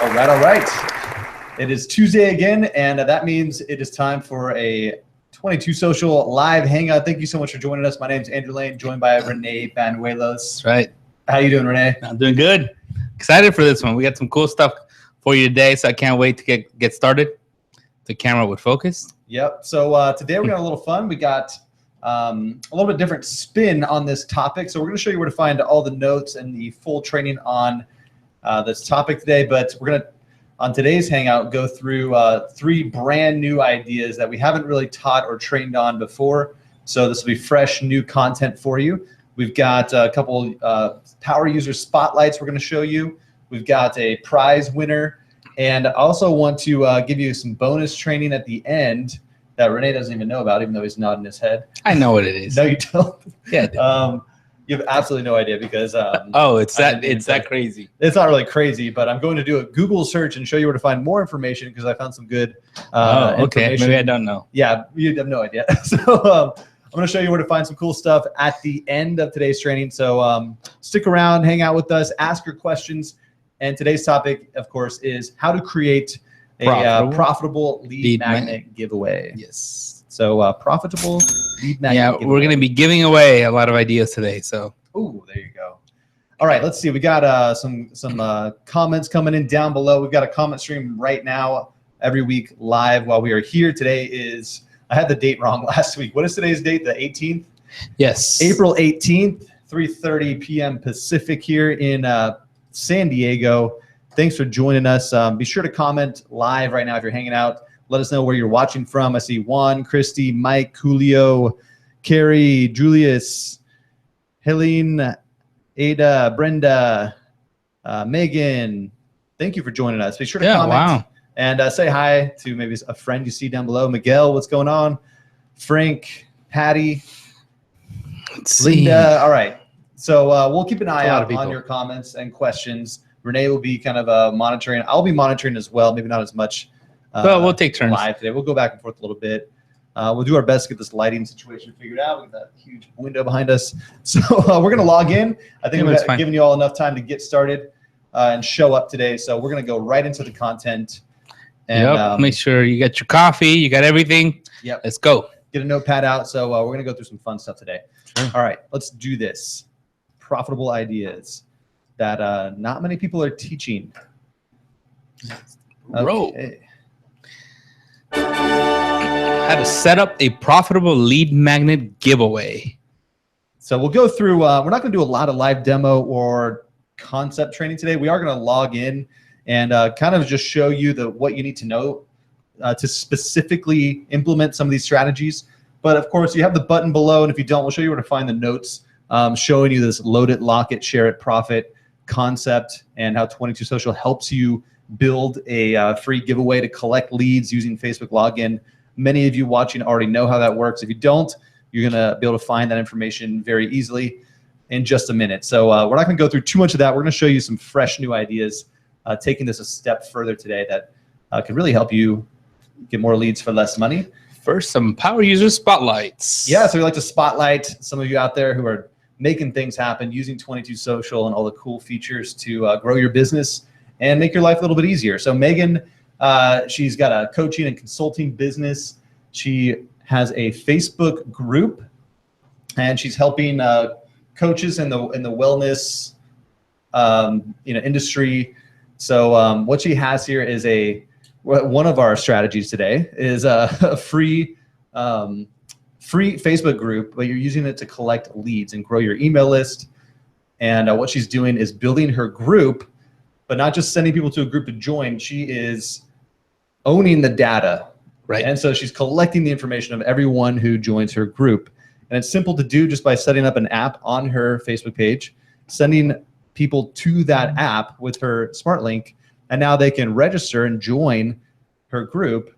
All right. It is Tuesday again, and that means it is time for a 22Social live hangout. Thank you so much for joining us. My name is Andrew Lane, joined by Renee Banuelos. That's right. How you doing, Renee? I'm doing good. Excited for this one. We got some cool stuff for you today, so I can't wait to get started. The camera would focus. Yep. So today we're going to have a little fun. We got a little bit different spin on this topic. So we're going to show you where to find all the notes and the full training on this topic today. But we're going to, on today's hangout, go through 3 brand new ideas that we haven't really taught or trained on before. So this will be fresh, new content for you. We've got a couple power user spotlights we're going to show you. We've got a prize winner. And I also want to give you some bonus training at the end that Renee doesn't even know about, even though he's nodding his head. I know what it is. No, you don't? Yeah, I do. You have absolutely no idea because it's that crazy. It's not really crazy, but I'm going to do a Google search and show you where to find more information because I found some good okay. Maybe I don't know. Yeah, you have no idea. So I'm going to show you where to find some cool stuff at the end of today's training. So stick around, hang out with us, ask your questions. And today's topic, of course, is how to create a profitable lead magnet giveaway. Yes. So profitable lead magnet giveaway. We're going to be giving away a lot of ideas today. So. Ooh, there you go. All right, let's see. We got some comments coming in down below. We've got a comment stream right now every week live while we are here. Today is, I had the date wrong last week. What is today's date? The 18th? Yes. April 18th, 3:30 p.m. Pacific here in San Diego. Thanks for joining us. Be sure to comment live right now if you're hanging out. Let us know where you're watching from. I see Juan, Christy, Mike, Julio, Carrie, Julius, Helene, Ada, Brenda, Megan. Thank you for joining us. Be sure to comment and say hi to maybe a friend you see down below. Miguel, what's going on? Frank, Patty, Linda. All right. So we'll keep an eye out on your comments and questions. Renee will be kind of monitoring. I'll be monitoring as well, maybe not as much. Well, we'll take turns live today. We'll go back and forth a little bit. We'll do our best to get this lighting situation figured out. We've got that huge window behind us. So we're going to log in. I think we've given you all enough time to get started and show up today. So we're going to go right into the content. And make sure you got your coffee. You got everything. Yep. Let's go. Get a notepad out. So we're going to go through some fun stuff today. Sure. All right. Let's do this. Profitable ideas that not many people are teaching. Okay. How to set up a profitable lead magnet giveaway. So we'll go through, we're not going to do a lot of live demo or concept training today. We are going to log in and kind of just show you what you need to know to specifically implement some of these strategies. But of course, you have the button below, and if you don't, we'll show you where to find the notes showing you this load it, lock it, share it, profit concept and how 22Social helps you build a free giveaway to collect leads using Facebook login. Many of you watching already know how that works. If you don't, you're going to be able to find that information very easily in just a minute. So we're not going to go through too much of that. We're going to show you some fresh new ideas, taking this a step further today that could really help you get more leads for less money. First, some power user spotlights. Yeah, so we like to spotlight some of you out there who are making things happen using 22Social and all the cool features to grow your business and make your life a little bit easier. So Megan, she's got a coaching and consulting business. She has a Facebook group, and she's helping coaches in the wellness industry. So what she has here is one of our strategies today is a free Facebook group, but you're using it to collect leads and grow your email list. And what she's doing is building her group, but not just sending people to a group to join. She is owning the data, right? And so she's collecting the information of everyone who joins her group. And it's simple to do just by setting up an app on her Facebook page, sending people to that app with her smart link, and now they can register and join her group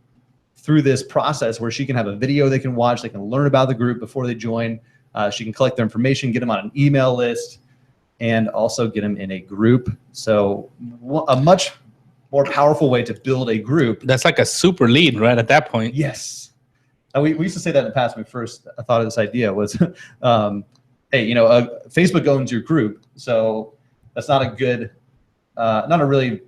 through this process where she can have a video they can watch, they can learn about the group before they join. She can collect their information, get them on an email list, and also get them in a group. So a much more powerful way to build a group. That's like a super lead, right, at that point. Yes. And we used to say that in the past when we first thought of this idea was, hey, Facebook owns your group. So that's not a good, not a really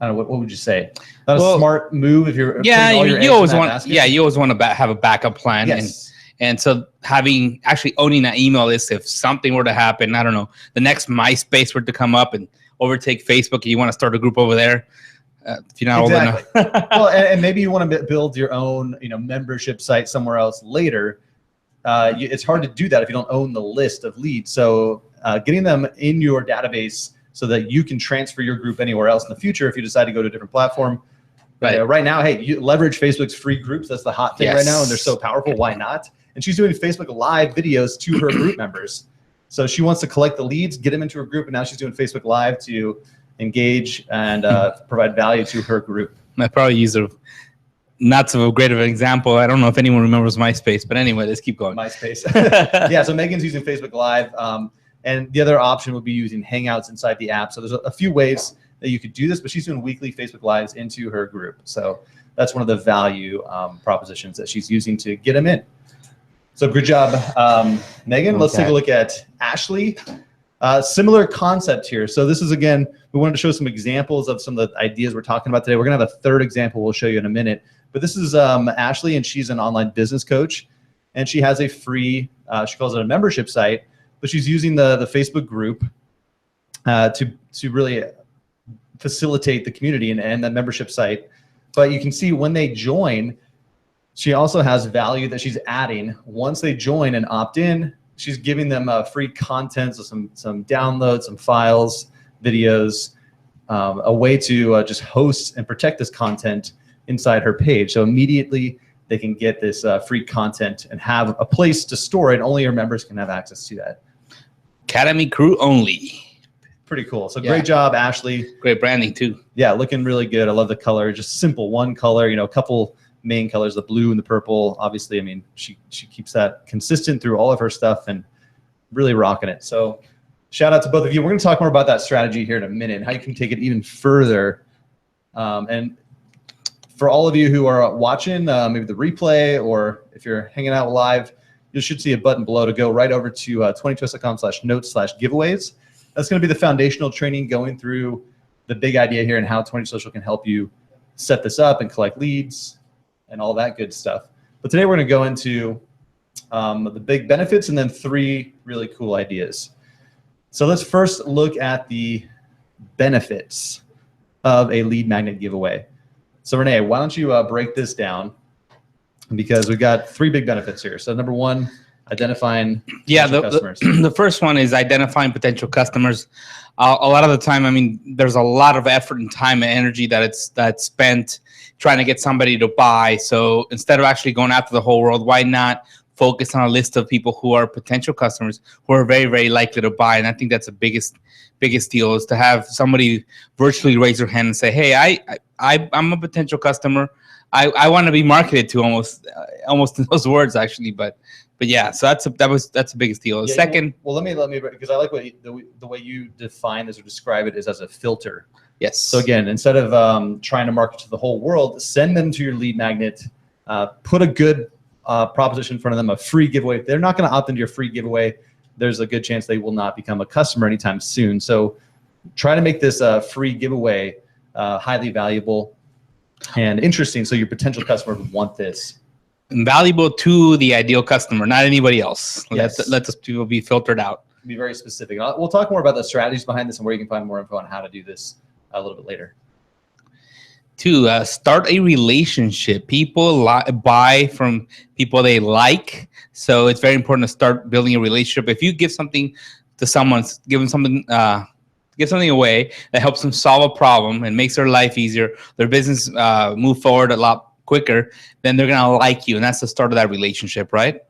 I don't know, what would you say? Not Well, a smart move if you're yeah, putting all your eggs you in always that want basket? yeah, you always want to have a backup plan. Yes. And so actually owning that email list, if something were to happen, I don't know, the next MySpace were to come up and overtake Facebook, and you want to start a group over there, if you're not old enough. Well, and maybe you want to build your own, membership site somewhere else later. It's hard to do that if you don't own the list of leads. So getting them in your database so that you can transfer your group anywhere else in the future if you decide to go to a different platform. Right. Right now, hey, you leverage Facebook's free groups. That's the hot thing right now, and they're so powerful. Why not? And she's doing Facebook Live videos to her group members. So she wants to collect the leads, get them into her group, and now she's doing Facebook Live to engage and provide value to her group. I probably use not so great of an example. I don't know if anyone remembers MySpace, but anyway, let's keep going. MySpace. Yeah, so Megan's using Facebook Live, and the other option would be using Hangouts inside the app. So there's a few ways that you could do this, but she's doing weekly Facebook Lives into her group. So that's one of the value propositions that she's using to get them in. So good job, Megan. Let's take a look at Ashley. Similar concept here. So this is, again, we wanted to show some examples of some of the ideas we're talking about today. We're going to have a third example we'll show you in a minute. But this is Ashley, and she's an online business coach. And she has a free, she calls it a membership site, but she's using the Facebook group to really facilitate the community and the membership site. But you can see when they join, she also has value that she's adding. Once they join and opt in, she's giving them free content, so some downloads, some files, videos, a way to just host and protect this content inside her page. So immediately they can get this free content and have a place to store it. Only her members can have access to that. Academy crew only. Pretty cool. So great job, Ashley. Great branding too. Yeah, looking really good. I love the color. Just simple, one color. A couple main colors, the blue and the purple. Obviously, I mean, she keeps that consistent through all of her stuff and really rocking it. So shout out to both of you. We're going to talk more about that strategy here in a minute and how you can take it even further. And for all of you who are watching, maybe the replay, or if you're hanging out live, you should see a button below to go right over to 22social.com/notes/giveaways. That's going to be the foundational training going through the big idea here and how 22Social can help you set this up and collect leads and all that good stuff. But today we're going to go into the big benefits and then 3 really cool ideas. So let's first look at the benefits of a lead magnet giveaway. So Renee, why don't you break this down, because we've got 3 big benefits here. So number 1, identifying customers. The first one is identifying potential customers. A lot of the time, I mean, there's a lot of effort and time and energy that's spent trying to get somebody to buy. So instead of actually going after the whole world, why not focus on a list of people who are potential customers who are very, very likely to buy? And I think that's the biggest deal, is to have somebody virtually raise their hand and say, hey, I'm a potential customer. I want to be marketed to, almost in those words, actually. But yeah, so that's the biggest deal. Yeah, second, well, let me, because I like the way you define this or describe it is as a filter. Yes. So again, instead of trying to market to the whole world, send them to your lead magnet. Put a good proposition in front of them, a free giveaway. If they're not going to opt into your free giveaway, there's a good chance they will not become a customer anytime soon. So try to make this free giveaway highly valuable and interesting, so your potential customer would want this. Valuable to the ideal customer, not anybody else. Yes. Let those people be filtered out. Be very specific. We'll talk more about the strategies behind this and where you can find more info on how to do this a little bit later. 2, start a relationship. People buy from people they like, so it's very important to start building a relationship. If you give something to someone, give something away that helps them solve a problem and makes their life easier, their business move forward a lot quicker, then they're gonna like you, and that's the start of that relationship, right?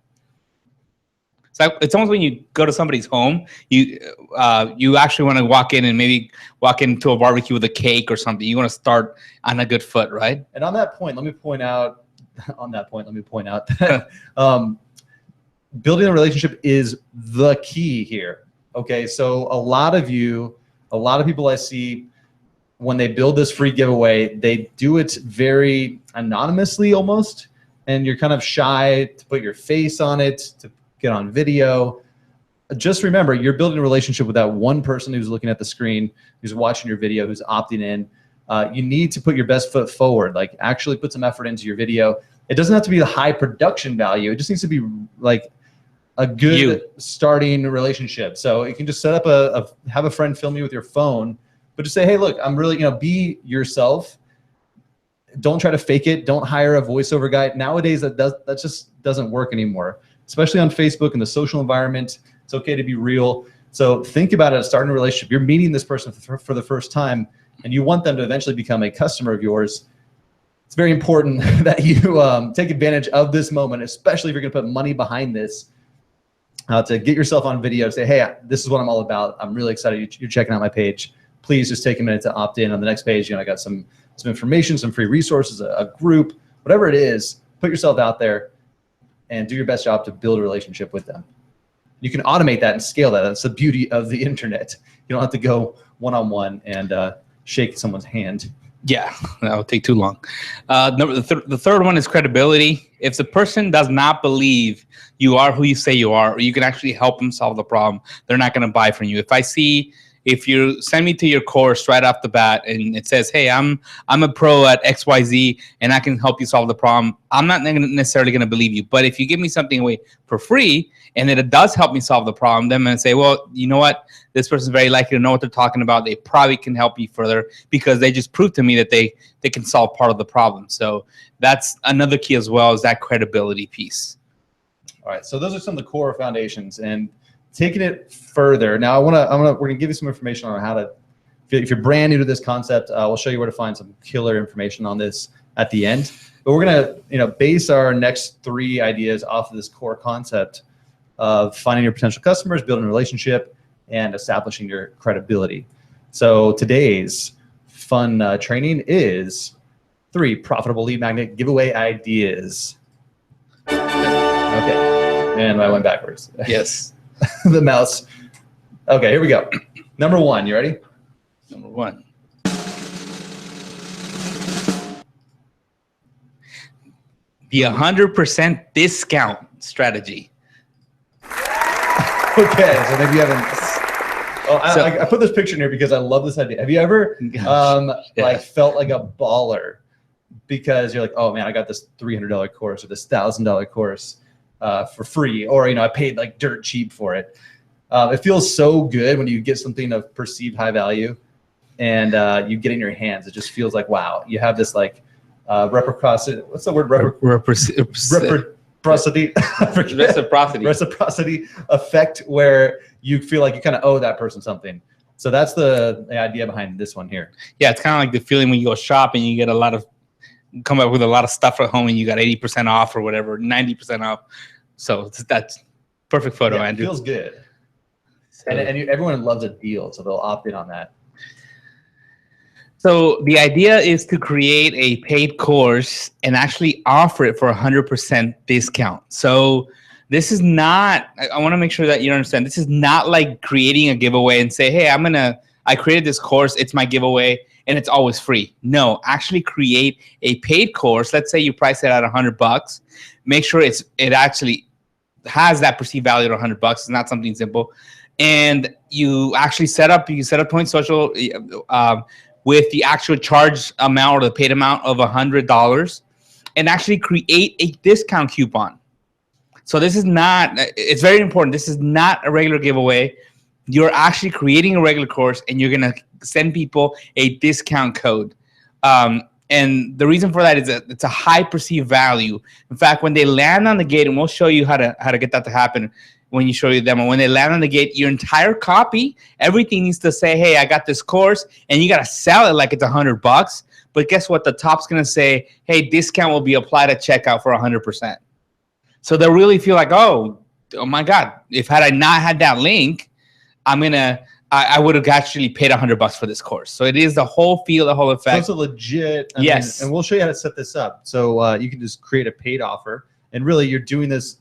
So it's almost when you go to somebody's home, you actually want to walk in and maybe walk into a barbecue with a cake or something. You want to start on a good foot, right? And on that point, let me point out that building a relationship is the key here. Okay, so a lot of people I see, when they build this free giveaway, they do it very anonymously almost, and you're kind of shy to put your face on it, to get on video. Just remember, you're building a relationship with that one person who's looking at the screen, who's watching your video, who's opting in. You need to put your best foot forward, like actually put some effort into your video. It doesn't have to be the high production value. It just needs to be like a good starting relationship. So you can just set up have a friend film you with your phone, but just say, hey, look, I'm really, be yourself. Don't try to fake it. Don't hire a voiceover guy. Nowadays, that just doesn't work anymore, especially on Facebook and the social environment. It's okay to be real. So think about it, starting a relationship. You're meeting this person for the first time, and you want them to eventually become a customer of yours. It's very important that you take advantage of this moment, especially if you're going to put money behind this, to get yourself on video, say, hey, this is what I'm all about. I'm really excited you're checking out my page. Please just take a minute to opt in. On the next page, I got some information, some free resources, a group, whatever it is. Put yourself out there and do your best job to build a relationship with them. You can automate that and scale that. That's the beauty of the internet. You don't have to go one-on-one and shake someone's hand. Yeah, that would take too long. The third one is credibility. If the person does not believe you are who you say you are, or you can actually help them solve the problem, they're not going to buy from you. If you send me to your course right off the bat and it says, hey, I'm a pro at XYZ and I can help you solve the problem, I'm not necessarily going to believe you. But if you give me something away for free and it does help me solve the problem, then I'm going to say, well, you know what? This person's very likely to know what they're talking about. They probably can help you further because they just proved to me that they can solve part of the problem. So that's another key as well, is that credibility piece. All right. So those are some of the core foundations. And taking it further, now we're gonna give you some information on how to, if you're brand new to this concept, we'll show you where to find some killer information on this at the end. But we're gonna base our next 3 ideas off of this core concept of finding your potential customers, building a relationship, and establishing your credibility. So today's fun training is 3 profitable lead magnet giveaway ideas. Okay, and I went backwards. Yes. The mouse. Okay, here we go. Number 1, you ready? Number 1. The 100% discount strategy. Okay, so maybe you haven't. I put this picture in here because I love this idea. Have you ever like felt like a baller because you're like, oh man, I got this $300 course or this $1,000 course for free, or I paid like dirt cheap for it. It feels so good when you get something of perceived high value and you get it in your hands. It just feels like, wow, you have this like reciprocity. What's the word? Reciprocity effect where you feel like you kind of owe that person something. So that's the idea behind this one here. Yeah, it's kind of like the feeling when you go shopping, you get come up with a lot of stuff at home and you got 80% off or whatever, 90% off. So that's perfect photo, yeah, Andrew. It feels good. So, and everyone loves a deal, so they'll opt in on that. So the idea is to create a paid course and actually offer it for 100% discount. So this is not, I want to make sure that you understand, this is not like creating a giveaway and say, hey, I created this course, it's my giveaway, and it's always free. No, actually create a paid course. Let's say you price it at $100. Make sure it actually has that perceived value of $100. It's not something simple. And you actually set up 22Social with the actual charge amount or the paid amount of $100 and actually create a discount coupon. So this is not, it's very important. This is not a regular giveaway. You're actually creating a regular course and you're going to send people a discount code. And the reason for that is that it's a high perceived value. In fact, when they land on the gate, and we'll show you how to get that to happen when you show you them. And when they land on the gate, your entire copy, everything needs to say, hey, I got this course, and you got to sell it like it's $100. But guess what? The top's going to say, hey, discount will be applied at checkout for 100%. So they'll really feel like, oh my God, if had I not had that link, I would have actually paid $100 for this course. So it is the whole feel, the whole effect. So it's a legit. Yes. And we'll show you how to set this up. So you can just create a paid offer, and really you're doing this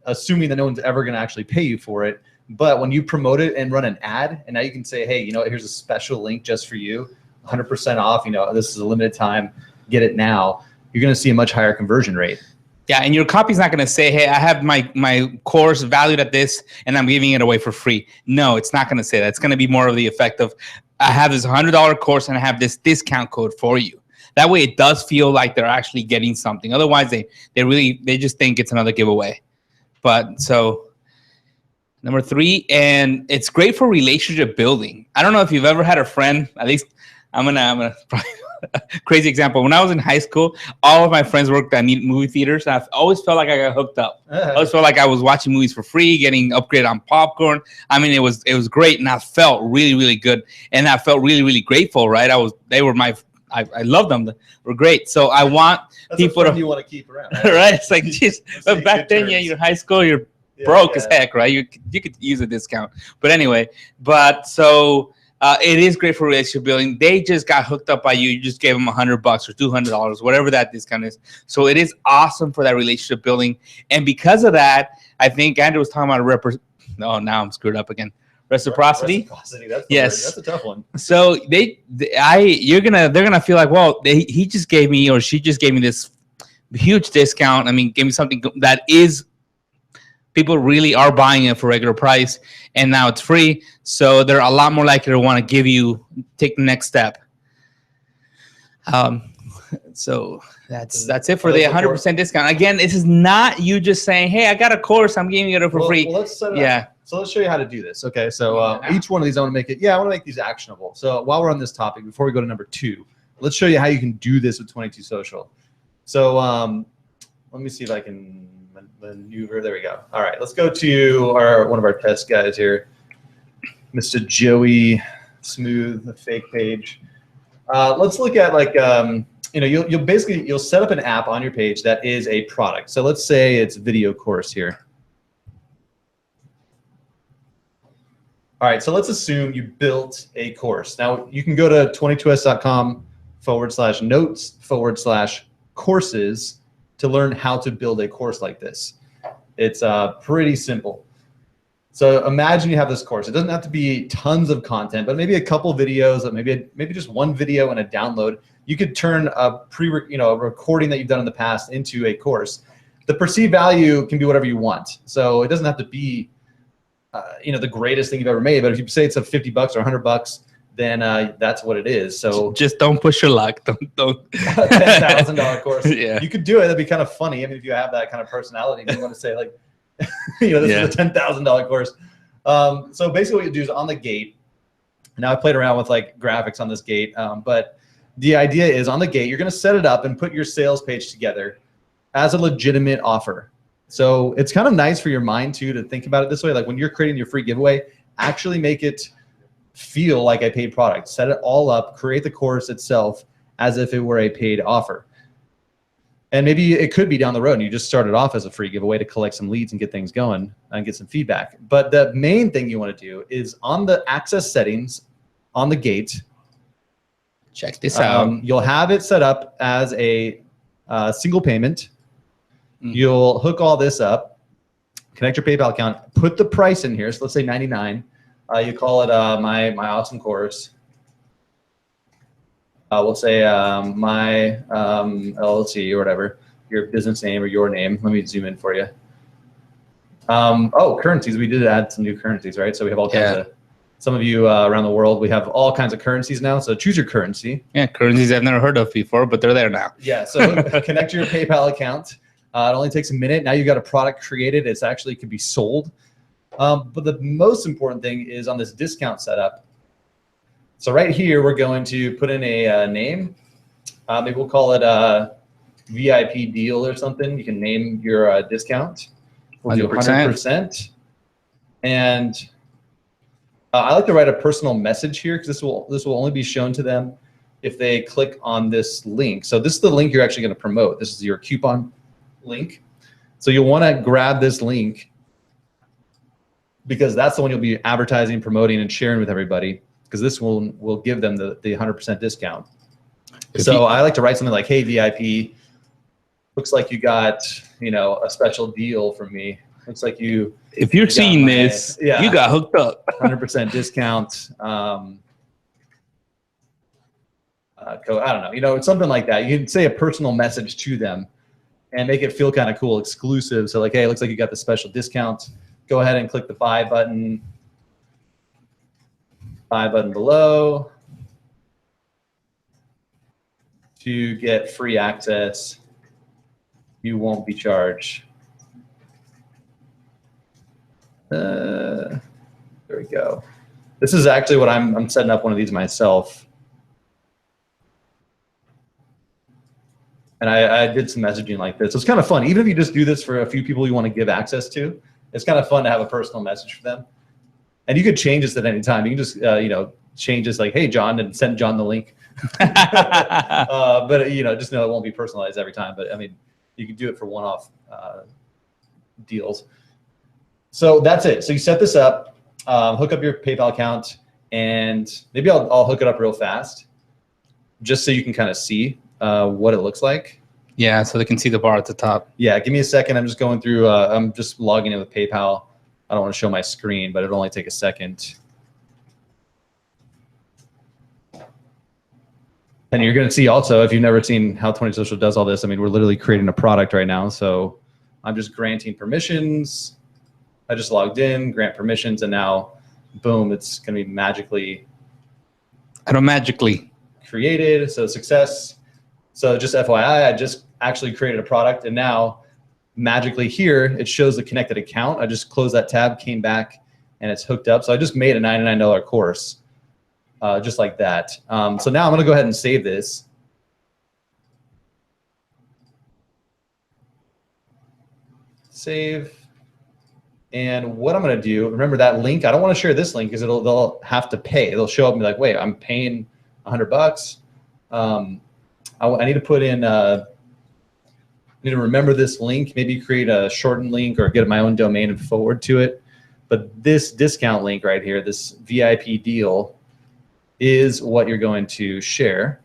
assuming that no one's ever going to actually pay you for it. But when you promote it and run an ad, and now you can say, hey, here's a special link just for you, 100% off, this is a limited time, get it now. You're going to see a much higher conversion rate. Yeah, and your copy's not going to say, hey, I have my course valued at this, and I'm giving it away for free. No, it's not going to say that. It's going to be more of the effect of, I have this $100 course and I have this discount code for you. That way it does feel like they're actually getting something. Otherwise, they just think it's another giveaway. But so number 3, and it's great for relationship building. I don't know if you've ever had a friend, at least I'm gonna probably crazy example. When I was in high school, all of my friends worked at movie theaters. I've always felt like I got hooked up. I always felt like I was watching movies for free, getting upgraded on popcorn. I mean, it was great, and I felt really, really good, and I felt really, really grateful. Right? I loved them. They were great. So I want people to you want to keep around, right? right? It's like, geez, but back then, yeah, you're high school, you're broke as heck, right? You could use a discount, but anyway, so. It is great for relationship building. They just got hooked up by you. You just gave them $100 or $200, whatever that discount is. So it is awesome for that relationship building. And because of that, I think Andrew was talking about now I'm screwed up again. Reciprocity. Reciprocity. That's yes, that's a tough one. So they're gonna feel like, well, he just gave me or she just gave me this huge discount. I mean, gave me something that is. People really are buying it for regular price, and now it's free. So they're a lot more likely to want to take the next step. So that's it for the 100% discount. Again, this is not you just saying, "Hey, I got a course. I'm giving it for free." Well, let's set it up. So let's show you how to do this. Okay. So each one of these, I want to make it. Yeah, I want to make these actionable. So while we're on this topic, before we go to number 2, let's show you how you can do this with 22Social. So let me see if I can maneuver. There we go. All right, let's go to one of our test guys here, Mr. Joey Smooth, the fake page. Let's look at you'll set up an app on your page that is a product. So let's say it's video course here. All right, so let's assume you built a course. Now you can go to 22s.com/notes/courses to learn how to build a course like this. It's pretty simple. So imagine you have this course. It doesn't have to be tons of content, but maybe a couple videos, maybe just one video and a download. You could turn a recording that you've done in the past into a course. The perceived value can be whatever you want. So it doesn't have to be the greatest thing you've ever made, but if you say it's a $50 or $100, then that's what it is. So just don't push your luck. Don't. $10,000 course. Yeah. You could do it. That'd be kind of funny. I mean, if you have that kind of personality, and you want to say like, this is a $10,000 course. So basically what you do is on the gate. Now I played around with like graphics on this gate, but the idea is on the gate, you're going to set it up and put your sales page together as a legitimate offer. So it's kind of nice for your mind too to think about it this way. Like when you're creating your free giveaway, actually make it feel like a paid product. Set it all up, create the course itself as if it were a paid offer. And maybe it could be down the road and you just start it off as a free giveaway to collect some leads and get things going and get some feedback. But the main thing you want to do is on the access settings on the gate, check this out. You'll have it set up as a single payment. You'll hook all this up, connect your PayPal account, put the price in here. So let's say $99. You call it my awesome course. We'll say my LLC or whatever, your business name or your name. Let me zoom in for you. Oh, currencies. We did add some new currencies, right? So we have all kinds of, some of you around the world, we have all kinds of currencies now. So choose your currency. Yeah, currencies I've never heard of before, but they're there now. Yeah, so connect your PayPal account. It only takes a minute. Now you've got a product created. It's actually could be sold. But the most important thing is on this discount setup. So right here, we're going to put in a name. Maybe we'll call it a VIP deal or something. You can name your discount. We'll do 100%. And I like to write a personal message here because this will only be shown to them if they click on this link. So this is the link you're actually going to promote. This is your coupon link. So you'll want to grab this link because that's the one you'll be advertising, promoting, and sharing with everybody, because this will give them the 100% discount. So I like to write something like, hey, VIP, looks like you got, a special deal from me. Looks like you. If you're seeing this, you got hooked up. 100% discount. Code, I don't know, it's something like that. You can say a personal message to them and make it feel kind of cool, exclusive. So like, hey, it looks like you got the special discount. Go ahead and click the buy button. buy button below to get free access. You won't be charged. There we go. This is actually what I'm setting up one of these myself. And I did some messaging like this. It's kind of fun. Even if you just do this for a few people you want to give access to, it's kind of fun to have a personal message for them. And you could change this at any time. You can just, change this like, hey, John, and send John the link. But, just know it won't be personalized every time. But, I mean, you can do it for one-off deals. So that's it. So you set this up, hook up your PayPal account, and maybe I'll hook it up real fast just so you can kind of see what it looks like. Yeah, so they can see the bar at the top. Yeah, give me a second. I'm just going through, I'm just logging in with PayPal. I don't want to show my screen, but it'll only take a second. And you're going to see also, if you've never seen how 22Social does all this, I mean, we're literally creating a product right now. So I'm just granting permissions. I just logged in, grant permissions, and now, boom, it's going to be magically created. So success. So just FYI, I just actually created a product, and now magically here, it shows the connected account. I just closed that tab, came back, and it's hooked up. So I just made a $99 course, just like that. So now I'm going to go ahead and save this. Save. And what I'm going to do, remember that link, I don't want to share this link because they'll have to pay. They'll show up and be like, wait, I'm paying $100. I need to put in, need to remember this link, maybe create a shortened link or get my own domain and forward to it. But this discount link right here, this VIP deal, is what you're going to share.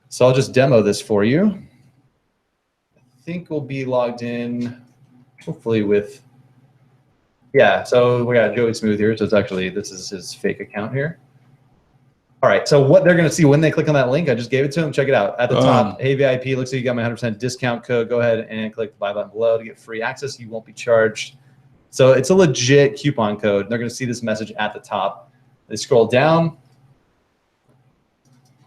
So I'll just demo this for you. I think we'll be logged in, hopefully with, yeah, so we got Joey Smooth here. So it's actually, this is his fake account here. All right, so what they're going to see when they click on that link, I just gave it to them. Check it out. At the top, hey, VIP, looks like you got my 100% discount code. Go ahead and click the buy button below to get free access. You won't be charged. So it's a legit coupon code. They're going to see this message at the top. They scroll down.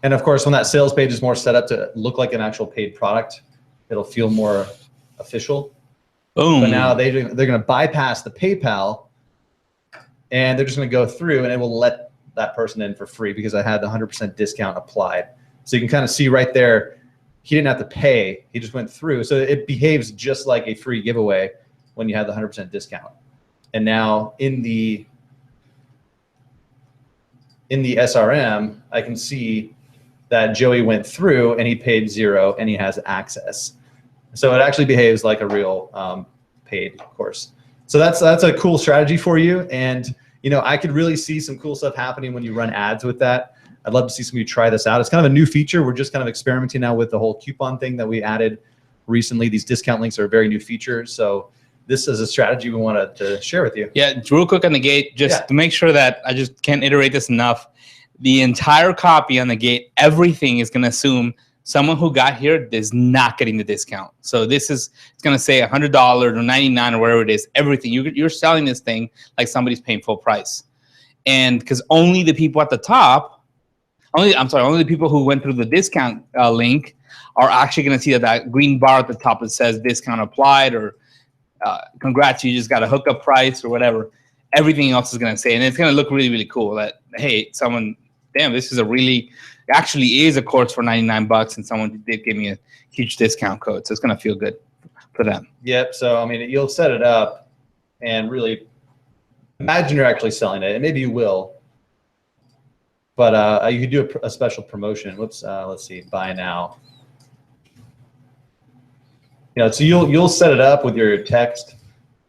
And, of course, when that sales page is more set up to look like an actual paid product, it'll feel more official. Boom. But now they're going to bypass the PayPal, and they're just going to go through, and it will let that person in for free because I had the 100% discount applied. So you can kind of see right there, he didn't have to pay. He just went through. So it behaves just like a free giveaway when you have the 100% discount. And now in the SRM, I can see that Joey went through and he paid $0 and he has access. So it actually behaves like a real paid course. So that's a cool strategy for you. And I could really see some cool stuff happening when you run ads with that. I'd love to see some of you try this out. It's kind of a new feature. We're just kind of experimenting now with the whole coupon thing that we added recently. These discount links are a very new feature. So this is a strategy we wanted to share with you. Yeah, real quick on the gate, just to make sure that I just can't iterate this enough. The entire copy on the gate, everything is going to assume someone who got here is not getting the discount. So it's going to say $100 or $99 or whatever it is, everything. You're selling this thing like somebody's paying full price. And because only the people at the top, only the people who went through the discount link are actually going to see that green bar at the top that says discount applied or congrats, you just got a hookup price or whatever. Everything else is going to say, and it's going to look really, really cool that, hey, damn, this is actually is a course for $99 and someone did give me a huge discount code. So it's going to feel good for them. Yep. So, I mean, you'll set it up and really imagine you're actually selling it, and maybe you will, but you could do a special promotion. Whoops. Let's see. Buy now. So you'll set it up with your text,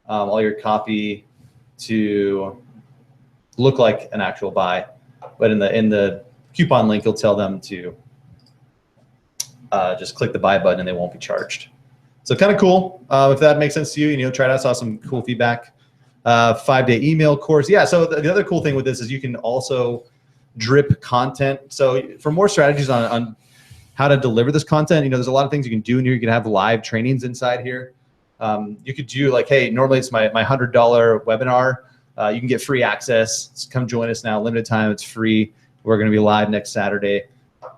all your copy to look like an actual buy, but in the coupon link, you'll tell them to just click the buy button and they won't be charged. So kind of cool. If that makes sense to you, try it out. Saw some cool feedback. 5-day email course. Yeah. So the other cool thing with this is you can also drip content. So for more strategies on how to deliver this content, there's a lot of things you can do in here. You can have live trainings inside here. You could do like, hey, normally it's my $100 webinar. You can get free access. Come join us now. Limited time. It's free. We're going to be live next Saturday.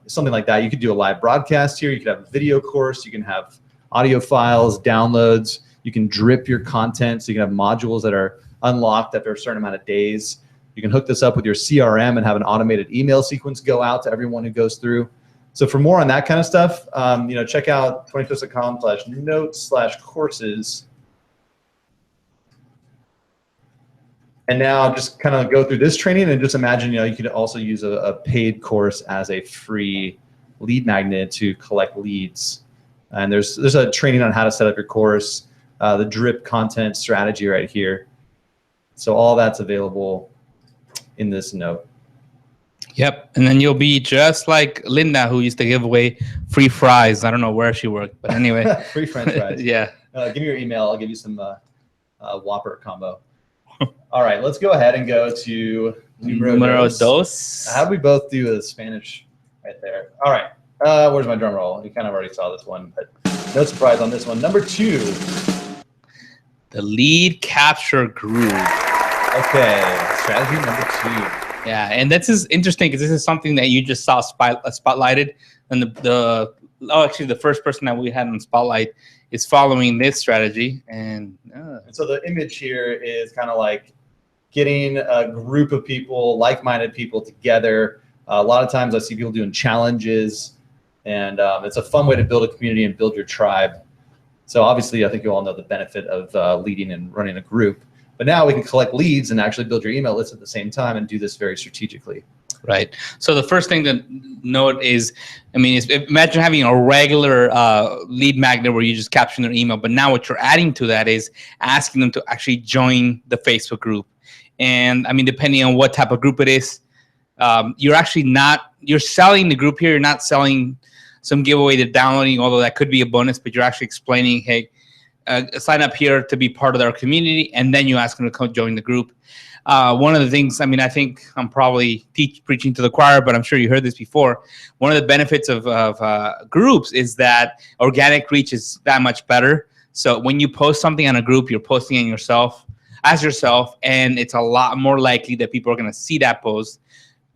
Something like that. You could do a live broadcast here. You could have a video course. You can have audio files, downloads. You can drip your content. So you can have modules that are unlocked after a certain amount of days. You can hook this up with your CRM and have an automated email sequence go out to everyone who goes through. So for more on that kind of stuff, check out 22social.com/notes/courses. And now just kind of go through this training and just imagine, you could also use a paid course as a free lead magnet to collect leads. And there's a training on how to set up your course, the drip content strategy right here. So all that's available in this note. Yep, and then you'll be just like Linda, who used to give away free fries. I don't know where she worked, but anyway. Free French fries. Yeah. Give me your email. I'll give you some Whopper combo. All right, let's go ahead and go to numero dos. How do we both do the Spanish right there? All right, where's my drum roll? You kind of already saw this one, but no surprise on this one. Number 2. The lead capture group. Okay, strategy number 2. Yeah, and this is interesting because this is something that you just saw spotlighted, and the first person that we had on Spotlight is following this strategy. And so the image here is kind of like getting a group of people, like-minded people together. A lot of times I see people doing challenges, and it's a fun way to build a community and build your tribe. So obviously I think you all know the benefit of leading and running a group. But now we can collect leads and actually build your email list at the same time and do this very strategically. Right. So the first thing to note is, imagine having a regular lead magnet where you just capture their email. But now what you're adding to that is asking them to actually join the Facebook group. And depending on what type of group it is, you're selling the group here. You're not selling some giveaway to downloading, although that could be a bonus, but you're actually explaining, hey, sign up here to be part of our community, and then you ask them to come join the group. One of the things, I think I'm probably preaching to the choir, but I'm sure you heard this before. One of the benefits of groups is that organic reach is that much better. So when you post something on a group, you're posting it yourself, and it's a lot more likely that people are going to see that post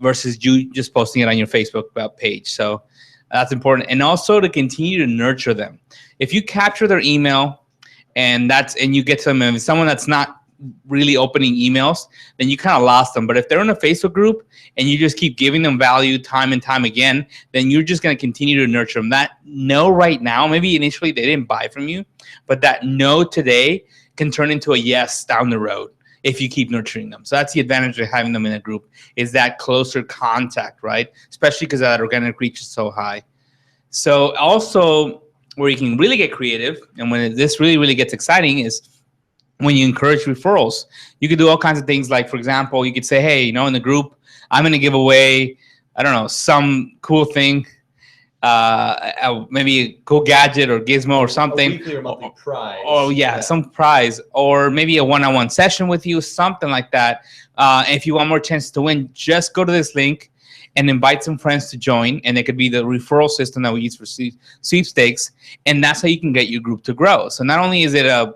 versus you just posting it on your Facebook page. So that's important. And also to continue to nurture them. If you capture their email, and you get someone that's not really opening emails, then you kind of lost them. But if they're in a Facebook group and you just keep giving them value time and time again, then you're just going to continue to nurture them. That no right now, maybe initially they didn't buy from you, but that no today can turn into a yes down the road if you keep nurturing them. So that's the advantage of having them in a group, is that closer contact, right? Especially because that organic reach is so high. So also, where you can really get creative, and when this really gets exciting, is when you encourage referrals. You could do all kinds of things. Like, for example, you could say, hey, in the group, I'm going to give away, I don't know, some cool thing, maybe a cool gadget or gizmo or something. A weekly or monthly prize. Oh, yeah, some prize. Or maybe a one-on-one session with you, something like that. If you want more chances to win, just go to this link and invite some friends to join, and it could be the referral system that we use for sweepstakes, and that's how you can get your group to grow. So not only is it a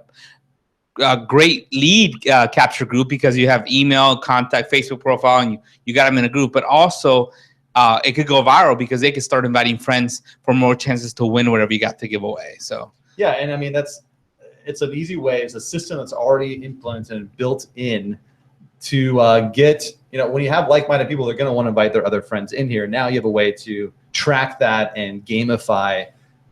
great lead capture group because you have email, contact, Facebook profile, and you got them in a group, but also it could go viral because they could start inviting friends for more chances to win whatever you got to give away. So yeah, and it's an easy way. It's a system that's already implemented and built in to get, when you have like-minded people, they're going to want to invite their other friends in here. Now you have a way to track that and gamify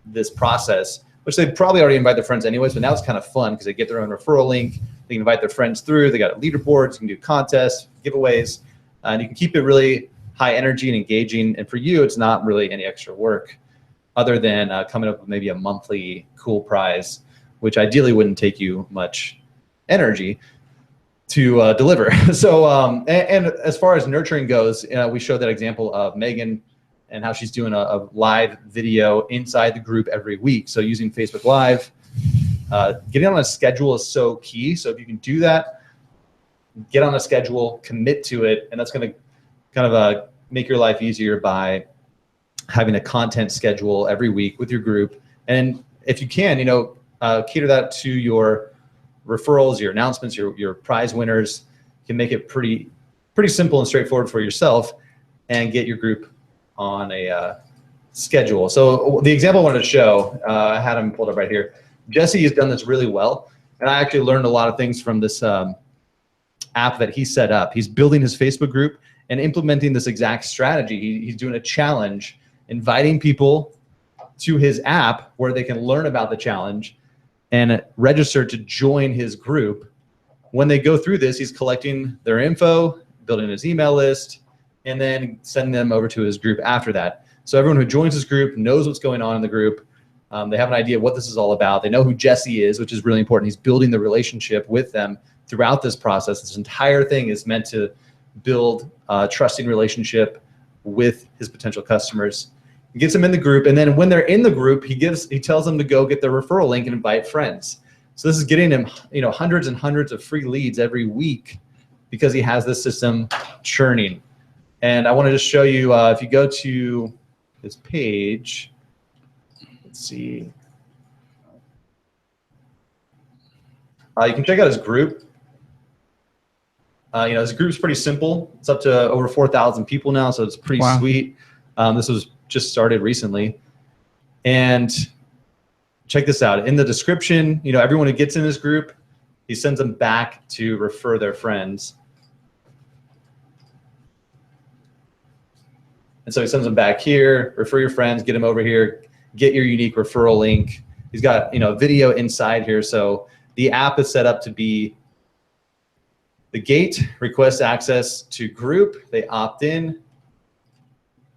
this process, which they probably already invite their friends anyways, but now it's kind of fun because they get their own referral link. They can invite their friends through. They got leaderboards. You can do contests, giveaways, and you can keep it really high energy and engaging. And for you, it's not really any extra work other than coming up with maybe a monthly cool prize, which ideally wouldn't take you much energy to deliver. So, and as far as nurturing goes, we showed that example of Megan and how she's doing a live video inside the group every week. So using Facebook Live, getting on a schedule is so key. So if you can do that, get on a schedule, commit to it, and that's going to kind of make your life easier by having a content schedule every week with your group. And if you can, cater that to your referrals, your announcements, your prize winners. can make it pretty simple and straightforward for yourself and get your group on a schedule. So the example I wanted to show, I had him pulled up right here. Jesse has done this really well, and I actually learned a lot of things from this app that he set up. He's building his Facebook group and implementing this exact strategy. He's doing a challenge, inviting people to his app where they can learn about the challenge and register to join his group. When they go through this, he's collecting their info, building his email list, and then sending them over to his group after that. So everyone who joins his group knows what's going on in the group. They have an idea what this is all about. They know who Jesse is, which is really important. He's building the relationship with them throughout this process. This entire thing is meant to build a trusting relationship with his potential customers. He gets them in the group, and then when they're in the group, he tells them to go get their referral link and invite friends. So this is getting him, hundreds and hundreds of free leads every week because he has this system churning. And I want to just show you, if you go to this page, let's see. You can check out his group. His group's pretty simple. It's up to over 4,000 people now, so it's pretty sweet. This was just started recently. And check this out. In the description, everyone who gets in this group, he sends them back to refer their friends. And so he sends them back here, refer your friends, get them over here, get your unique referral link. He's got video inside here. So the app is set up to be the gate, request access to group. They opt in.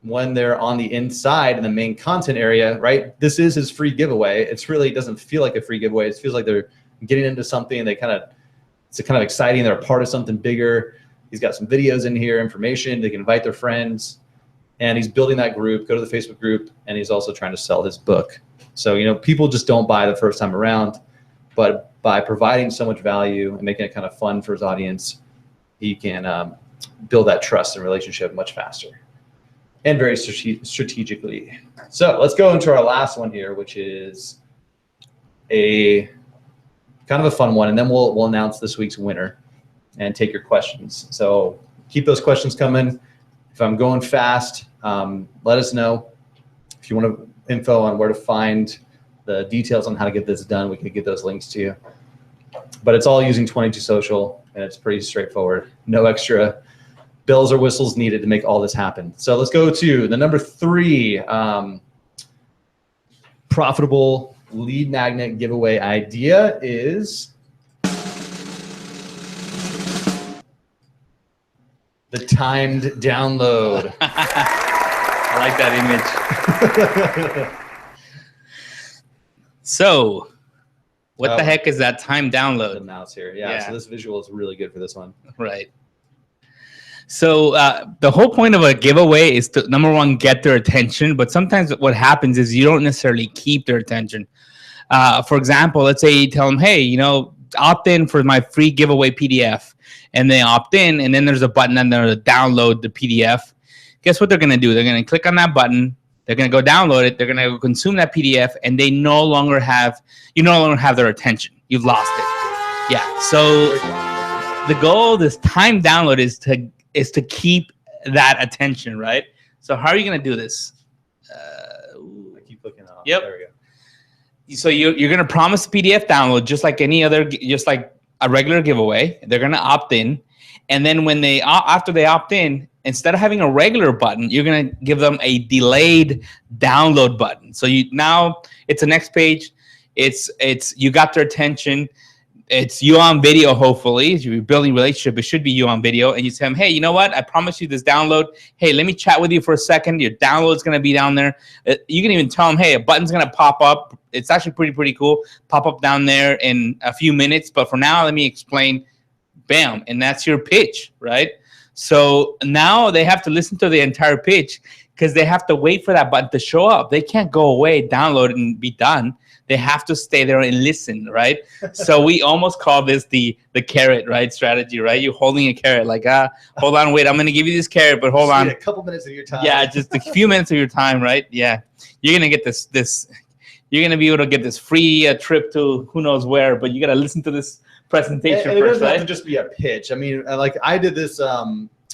When they're on the inside in the main content area, right? This is his free giveaway. It doesn't feel like a free giveaway. It feels like they're getting into something. It's kind of exciting. They're a part of something bigger. He's got some videos in here, information. They can invite their friends. And he's building that group, go to the Facebook group, and he's also trying to sell his book. So, people just don't buy the first time around, but by providing so much value and making it kind of fun for his audience, he can build that trust and relationship much faster and very strategically. So let's go into our last one here, which is a kind of a fun one, and then we'll announce this week's winner and take your questions. So keep those questions coming. If I'm going fast, let us know. If you want info on where to find the details on how to get this done, we can get those links to you. But it's all using 22Social, and it's pretty straightforward. No extra bells or whistles needed to make all this happen. So let's go to the number 3 profitable lead magnet giveaway idea is the timed download. I like that image. So, what the heck is that timed download? The mouse here. Yeah, so this visual is really good for this one. Right. So the whole point of a giveaway is to, number one, get their attention. But sometimes what happens is you don't necessarily keep their attention. For example, let's say you tell them, hey, opt in for my free giveaway PDF. And they opt in, and then there's a button on there to download the PDF. Guess what they're going to do? They're going to click on that button. They're going to go download it. They're going to go consume that PDF, and you no longer have their attention. You've lost it. Yeah. So the goal of this time download is to keep that attention, right? So how are you going to do this? I keep looking off. Yep. There we go. So you're going to promise PDF download just like any other, just like a regular giveaway. They're going to opt in, and then when after they opt in, instead of having a regular button, you're going to give them a delayed download button. So now it's the next page. You got their attention. It's you on video, hopefully. If you're building a relationship, it should be you on video. And you tell them, hey, you know what? I promised you this download. Hey, let me chat with you for a second. Your download's going to be down there. You can even tell them, hey, a button's going to pop up. It's actually pretty cool. Pop up down there in a few minutes. But for now, let me explain. Bam. And that's your pitch, right? So now they have to listen to the entire pitch because they have to wait for that button to show up. They can't go away, download it, and be done. They have to stay there and listen, right? So we almost call this the carrot, right, strategy, right? You're holding a carrot, like, hold on, wait, I'm going to give you this carrot, but hold on. A couple minutes of your time. Yeah, just a few minutes of your time, right? Yeah. You're going to get this you're going to be able to get this free trip to who knows where, but you got to listen to this presentation and it first, doesn't have right? to just be a pitch. I mean, like I did this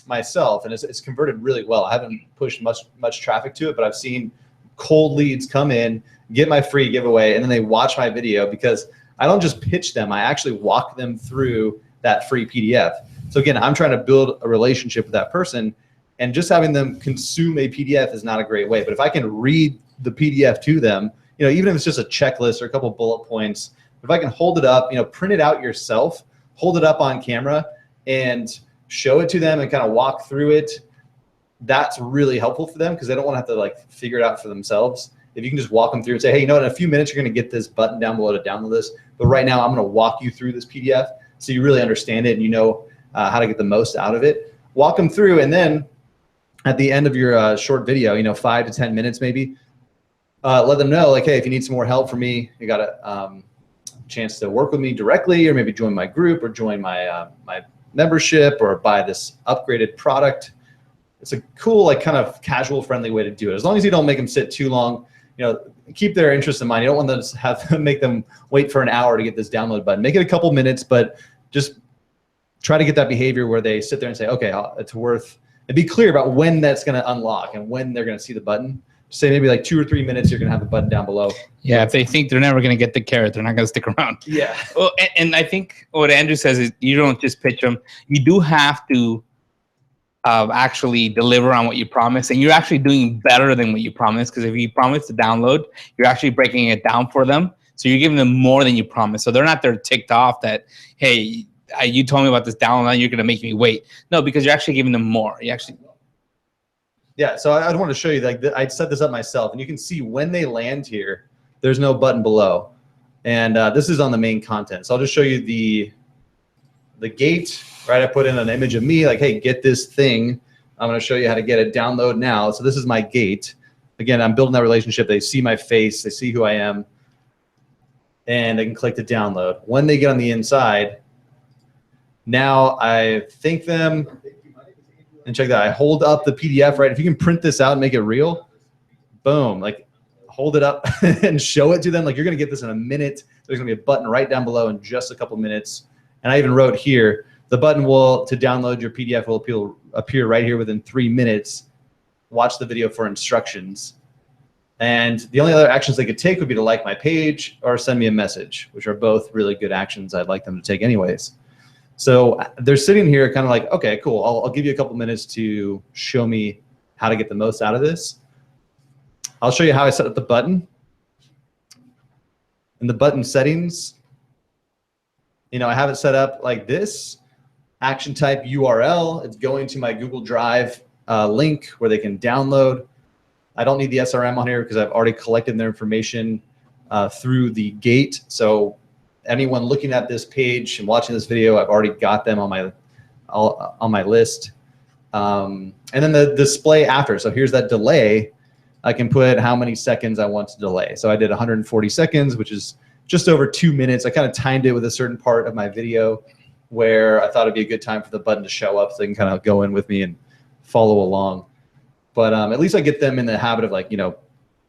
myself, and it's converted really well. I haven't pushed much traffic to it, but I've seen cold leads come in, get my free giveaway, and then they watch my video because I don't just pitch them. I actually walk them through that free PDF. So again, I'm trying to build a relationship with that person, and just having them consume a PDF is not a great way. But if I can read the PDF to them, even if it's just a checklist or a couple bullet points, if I can hold it up, print it out yourself, hold it up on camera and show it to them and kind of walk through it, that's really helpful for them because they don't want to have to like figure it out for themselves. If you can just walk them through and say, hey, in a few minutes, you're going to get this button down below to download this. But right now, I'm going to walk you through this PDF so you really understand it and you know how to get the most out of it. Walk them through, and then at the end of your short video, 5 to 10 minutes maybe, let them know, like, hey, if you need some more help from me, you got a chance to work with me directly, or maybe join my group, or join my my membership, or buy this upgraded product. It's a cool, like, kind of casual, friendly way to do it. As long as you don't make them sit too long, keep their interest in mind. You don't want to have to make them wait for an hour to get this download button. Make it a couple minutes, but just try to get that behavior where they sit there and say, okay, it's worth, and be clear about when that's going to unlock and when they're going to see the button. Say maybe like 2 or 3 minutes, you're going to have the button down below. Yeah, if they think they're never going to get the carrot, they're not going to stick around. Yeah. Well, and I think what Andrew says is you don't just pitch them. You do have to actually deliver on what you promised, and you're actually doing better than what you promised, because if you promise to download, you're actually breaking it down for them. So you're giving them more than you promised. So they're not there ticked off that, hey, you told me about this download, you're going to make me wait. No, because you're actually giving them more. You actually... Yeah, so I want to show you, like, I set this up myself, and you can see when they land here, there's no button below. And this is on the main content. So I'll just show you the gate, right? I put in an image of me, like, hey, get this thing. I'm going to show you how to get it. Download now. So this is my gate. Again, I'm building that relationship. They see my face. They see who I am. And they can click to download. When they get on the inside, now I thank them. And check that. I hold up the PDF, right? If you can print this out and make it real, boom, like, hold it up and show it to them. Like, you're going to get this in a minute. There's going to be a button right down below in just a couple minutes. And I even wrote here, the button to download your PDF will appear right here within 3 minutes. Watch the video for instructions. And the only other actions they could take would be to like my page or send me a message, which are both really good actions I'd like them to take anyways. So they're sitting here kind of like, okay, cool. I'll give you a couple minutes to show me how to get the most out of this. I'll show you how I set up the button. In the button settings, I have it set up like this. Action type URL. It's going to my Google Drive link where they can download. I don't need the SRM on here because I've already collected their information through the gate. So anyone looking at this page and watching this video, I've already got them on my list. And then the display after. So here's that delay. I can put how many seconds I want to delay. So I did 140 seconds, which is just over 2 minutes. I kind of timed it with a certain part of my video where I thought it'd be a good time for the button to show up so they can kind of go in with me and follow along. But at least I get them in the habit of, like,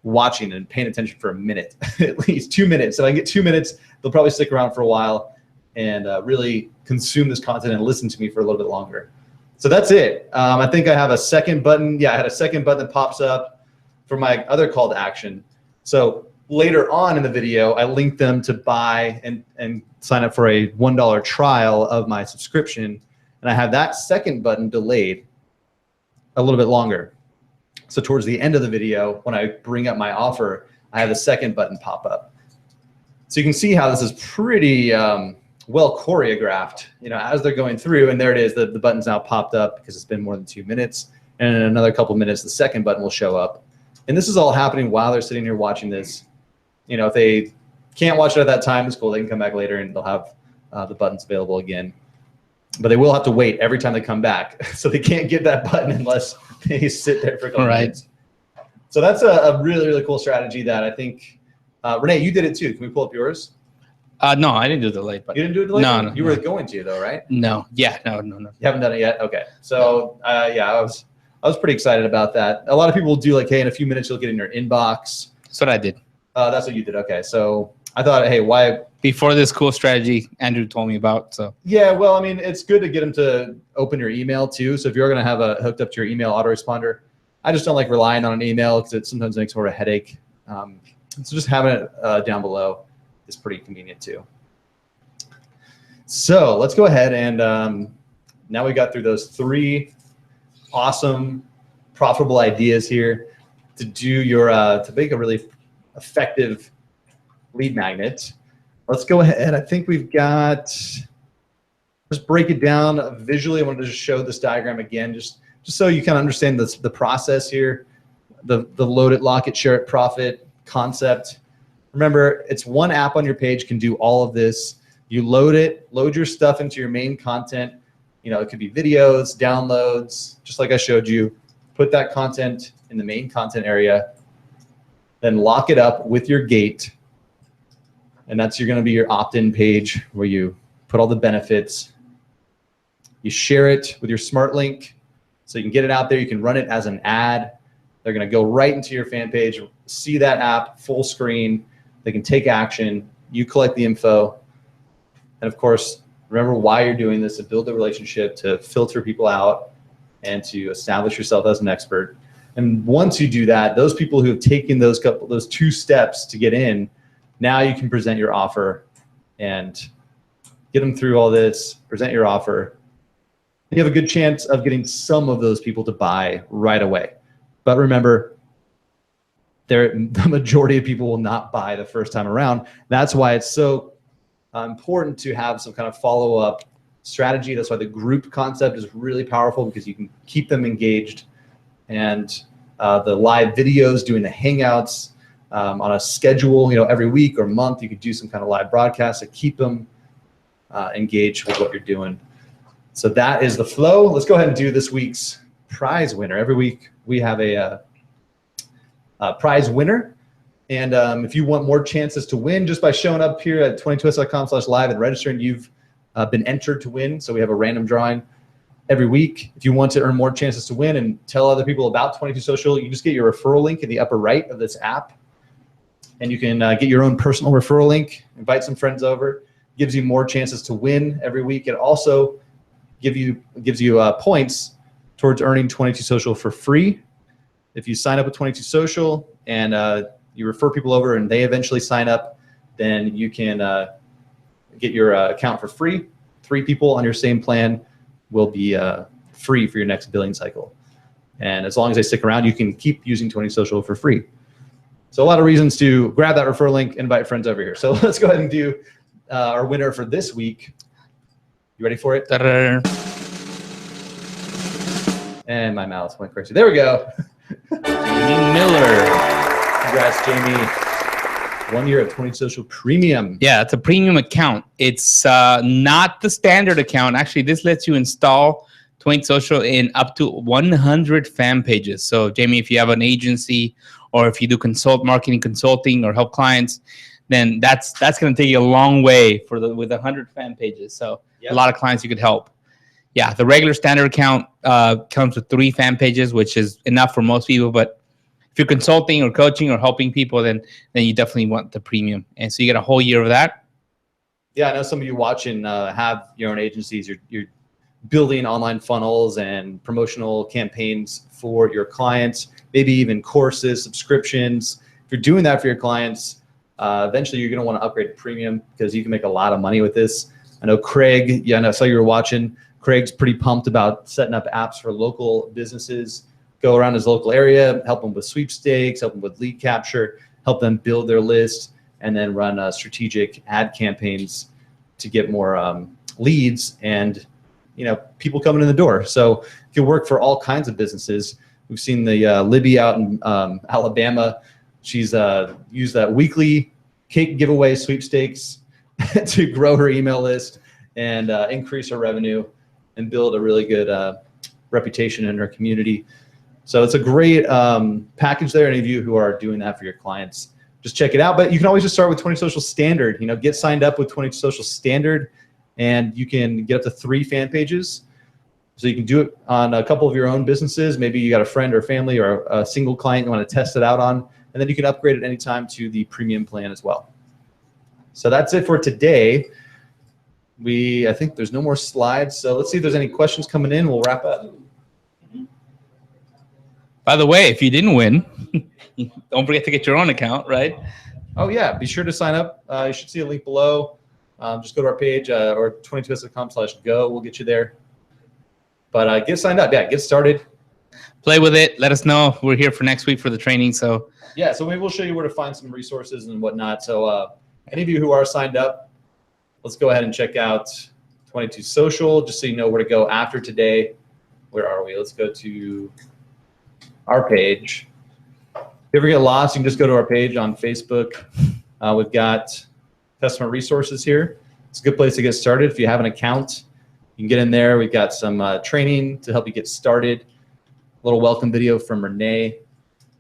watching and paying attention for a minute, at least 2 minutes. So I can get 2 minutes, they'll probably stick around for a while and really consume this content and listen to me for a little bit longer. So that's it. I think I have a second button. Yeah, I had a second button that pops up for my other call to action. So later on in the video, I link them to buy and sign up for a $1 trial of my subscription. And I have that second button delayed a little bit longer. So towards the end of the video, when I bring up my offer, I have the second button pop up. So you can see how this is pretty well choreographed, as they're going through. And there it is, the button's now popped up because it's been more than 2 minutes. And in another couple minutes, the second button will show up. And this is all happening while they're sitting here watching this. If they can't watch it at that time, it's cool. They can come back later and they'll have the buttons available again. But they will have to wait every time they come back. So they can't get that button unless they sit there for a couple minutes. So that's a really, really cool strategy that I think, Renee, you did it too. Can we pull up yours? No, I didn't do the delay button. You didn't do it delay? No. You were going to, though, right? No. Yeah, no. You haven't done it yet? Okay. So yeah, I was pretty excited about that. A lot of people will do, like, hey, in a few minutes you'll get in your inbox. That's what I did. That's what you did. Okay. So I thought, hey, why? Before this cool strategy Andrew told me about. So yeah, well, I mean, it's good to get them to open your email too. So if you're going to have a hooked up to your email autoresponder, I just don't like relying on an email because it sometimes makes more of a headache. So just having it down below is pretty convenient too. So let's go ahead and now we got through those 3 awesome, profitable ideas here to do your to make a really effective lead magnet. Let's go ahead. I think we've got, just break it down visually. I wanted to just show this diagram again, just so you kind of understand the process here, the load it, lock it, share it, profit concept. Remember, it's one app on your page can do all of this. You load it, load your stuff into your main content. You know, it could be videos, downloads, just like I showed you. Put that content in the main content area, then lock it up with your gate. And that's going to be your opt-in page where you put all the benefits. You share it with your smart link so you can get it out there. You can run it as an ad. They're going to go right into your fan page, see that app full screen. They can take action. You collect the info. And of course, remember why you're doing this, to build a relationship, to filter people out, and to establish yourself as an expert. And once you do that, those people who have taken those 2 steps to get in, now you can present your offer and get them through all this, present your offer. You have a good chance of getting some of those people to buy right away. But remember, the majority of people will not buy the first time around. That's why it's so important to have some kind of follow-up strategy. That's why the group concept is really powerful, because you can keep them engaged. And the live videos, doing the hangouts on a schedule, every week or month, you could do some kind of live broadcast to keep them engaged with what you're doing. So that is the flow. Let's go ahead and do this week's prize winner. Every week we have a prize winner. And if you want more chances to win just by showing up here at 22social.com/live and registering, you've been entered to win. So we have a random drawing every week. If you want to earn more chances to win and tell other people about 22Social, you just get your referral link in the upper right of this app. And you can get your own personal referral link, invite some friends over. Gives you more chances to win every week. It also gives you points towards earning 22Social for free. If you sign up with 22Social and you refer people over and they eventually sign up, then you can get your account for free. 3 people on your same plan will be free for your next billing cycle. And as long as they stick around, you can keep using 22Social for free. So a lot of reasons to grab that referral link, invite friends over here. So let's go ahead and do our winner for this week. You ready for it? Ta-da. And my mouse went crazy. There we go. Jamie Miller. Congrats, Jamie. 1 year of 22Social Premium. Yeah, it's a premium account. It's not the standard account. Actually, this lets you install 22Social in up to 100 fan pages. So, Jamie, if you have an agency or if you do marketing consulting or help clients, then that's going to take you a long way with 100 fan pages. So, yep. A lot of clients you could help. Yeah, the regular standard account comes with 3 fan pages, which is enough for most people. But if you're consulting or coaching or helping people, then you definitely want the premium. And so you get a whole year of that. Yeah, I know some of you watching have your own agencies. You're building online funnels and promotional campaigns for your clients, maybe even courses, subscriptions. If you're doing that for your clients, eventually you're going to want to upgrade to premium because you can make a lot of money with this. I know Craig, I saw you were watching. Craig's pretty pumped about setting up apps for local businesses. Go around his local area, help them with sweepstakes, help them with lead capture, help them build their list, and then run strategic ad campaigns to get more leads and people coming in the door. So it can work for all kinds of businesses. We've seen the Libby out in Alabama. She's used that weekly cake giveaway sweepstakes to grow her email list and increase her revenue and build a really good reputation in her community. So it's a great package there. Any of you who are doing that for your clients, just check it out. But you can always just start with 22Social Standard. Get signed up with 22Social Standard, and you can get up to 3 fan pages. So you can do it on a couple of your own businesses. Maybe you got a friend or family or a single client you want to test it out on, and then you can upgrade at any time to the premium plan as well. So that's it for today. I think there's no more slides. So let's see if there's any questions coming in. We'll wrap up. By the way, if you didn't win, don't forget to get your own account, right? Oh yeah, be sure to sign up. You should see a link below. Just go to our page or 22s.com/go. We'll get you there. But get signed up. Yeah, get started. Play with it. Let us know. We're here for next week for the training. So yeah, so maybe we'll show you where to find some resources and whatnot. So any of you who are signed up, let's go ahead and check out 22Social, just so you know where to go after today. Where are we? Let's go to our page. If you ever get lost, you can just go to our page on Facebook. We've got customer resources here. It's a good place to get started. If you have an account, you can get in there. We've got some training to help you get started, a little welcome video from Renee,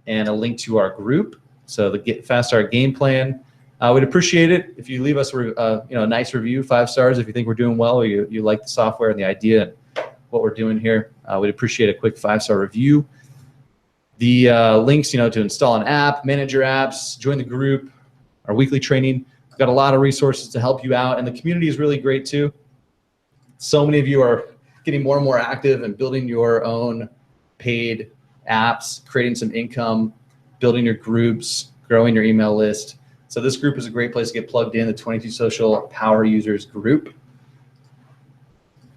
and a link to our group. So the Fast Start game plan. We'd appreciate it if you leave us a nice review, 5 stars, if you think we're doing well or you like the software and the idea and what we're doing here. We'd appreciate a quick 5-star review. The links, to install an app, manage your apps, join the group, our weekly training. We've got a lot of resources to help you out, and the community is really great too. So many of you are getting more and more active and building your own paid apps, creating some income, building your groups, growing your email list. So this group is a great place to get plugged in, the 22Social Power Users group.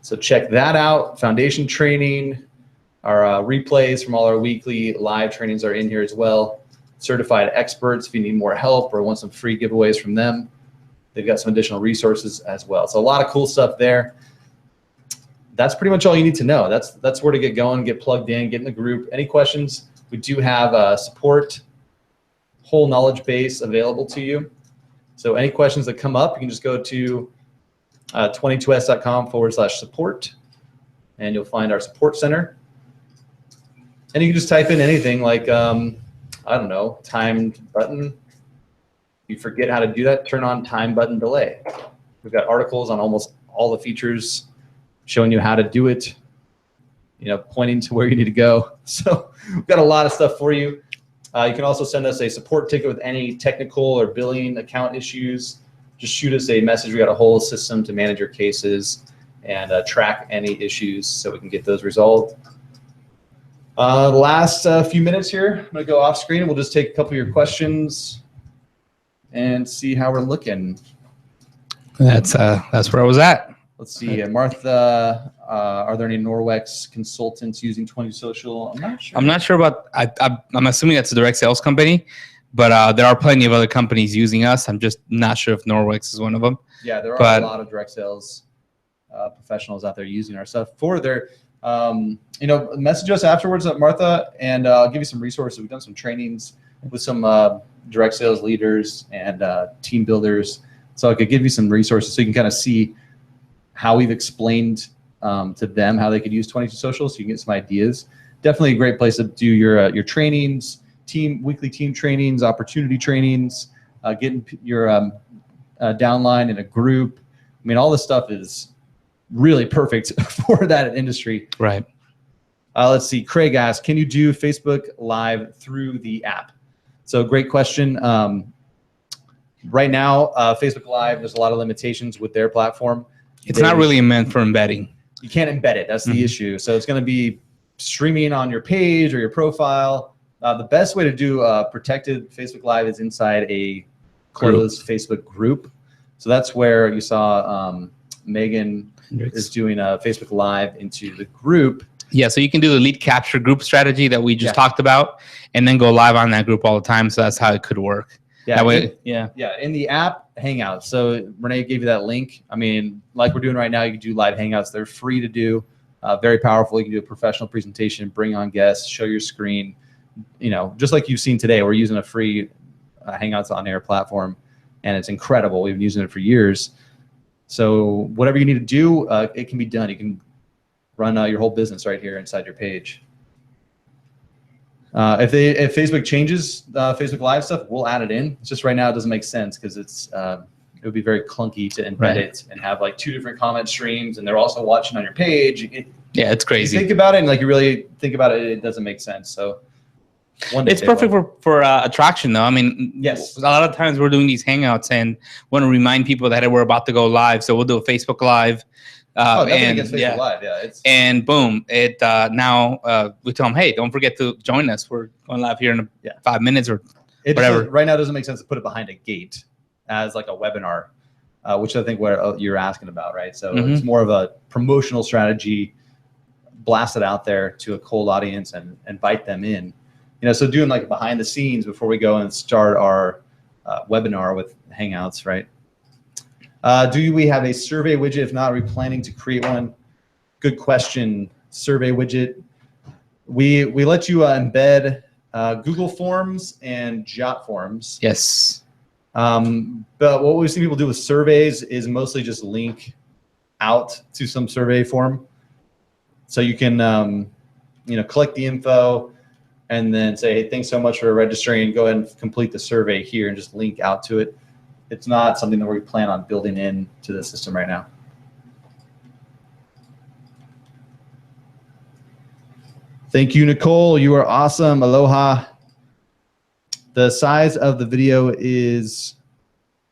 So check that out. Foundation training, our replays from all our weekly live trainings are in here as well. Certified experts, if you need more help or want some free giveaways from them, they've got some additional resources as well. So a lot of cool stuff there. That's pretty much all you need to know. That's where to get going, get plugged in, get in the group. Any questions? We do have support, whole knowledge base available to you. So any questions that come up, you can just go to 22s.com/support, and you'll find our support center. And you can just type in anything like, I don't know, timed button. If you forget how to do that, turn on time button delay. We've got articles on almost all the features showing you how to do it, pointing to where you need to go. So we've got a lot of stuff for you. You can also send us a support ticket with any technical or billing account issues. Just shoot us a message. We got a whole system to manage your cases and track any issues so we can get those resolved. The last few minutes here, I'm going to go off screen and we'll just take a couple of your questions and see how we're looking. that's where I was at. Let's see, Martha, are there any Norwex consultants using 22Social? I'm not sure. I'm not sure about, I'm assuming that's a direct sales company, but there are plenty of other companies using us. I'm just not sure if Norwex is one of them. Yeah, there are a lot of direct sales professionals out there using our stuff for their, message us afterwards, Martha, and I'll give you some resources. We've done some trainings with some direct sales leaders and team builders. So I could give you some resources so you can kind of see how we've explained to them how they could use 22Social, so you can get some ideas. Definitely a great place to do your trainings, weekly team trainings, opportunity trainings, getting your downline in a group. I mean, all this stuff is really perfect for that industry. Right. Let's see. Craig asked, can you do Facebook Live through the app? So great question. Right now, Facebook Live, there's a lot of limitations with their platform. It's not really meant for embedding. You can't embed it. That's the issue. So it's going to be streaming on your page or your profile. The best way to do protected Facebook Live is inside a closed Facebook group. So that's where you saw Megan is doing a Facebook Live into the group. Yeah, so you can do the lead capture group strategy that we just talked about and then go live on that group all the time. So that's how it could work. Yeah, that way, in the app, Hangouts. So Renee gave you that link. I mean, like we're doing right now, you can do live Hangouts. They're free to do, very powerful. You can do a professional presentation, bring on guests, show your screen. Just like you've seen today, we're using a free Hangouts on air platform, and it's incredible. We've been using it for years. So whatever you need to do, it can be done. You can run your whole business right here inside your page. If Facebook changes Facebook Live stuff, we'll add it in. It's just right now it doesn't make sense because it would be very clunky to embed it and have like 2 different comment streams, and they're also watching on your page. It's crazy. You think about it, and like you really think about it, it doesn't make sense. So One day It's perfect for attraction, though. I mean, yes, a lot of times we're doing these hangouts and want to remind people that we're about to go live. So we'll do a Facebook Live. nothing and against Facebook Live. Yeah, and boom, now we tell them, hey, don't forget to join us. We're going live here in 5 minutes or whatever. Right now, it doesn't make sense to put it behind a gate as like a webinar, which I think what you're asking about, right? So it's more of a promotional strategy, blast it out there to a cold audience and invite them in. So doing like behind the scenes before we go and start our webinar with Hangouts, right? Do we have a survey widget? If not, are we planning to create one? Good question. Survey widget. We let you embed Google Forms and Jot Forms. Yes. But what we've seen people do with surveys is mostly just link out to some survey form. So you can collect the info and then say, hey, thanks so much for registering. Go ahead and complete the survey here and just link out to it. It's not something that we plan on building into the system right now. Thank you, Nicole. You are awesome. Aloha. The size of the video is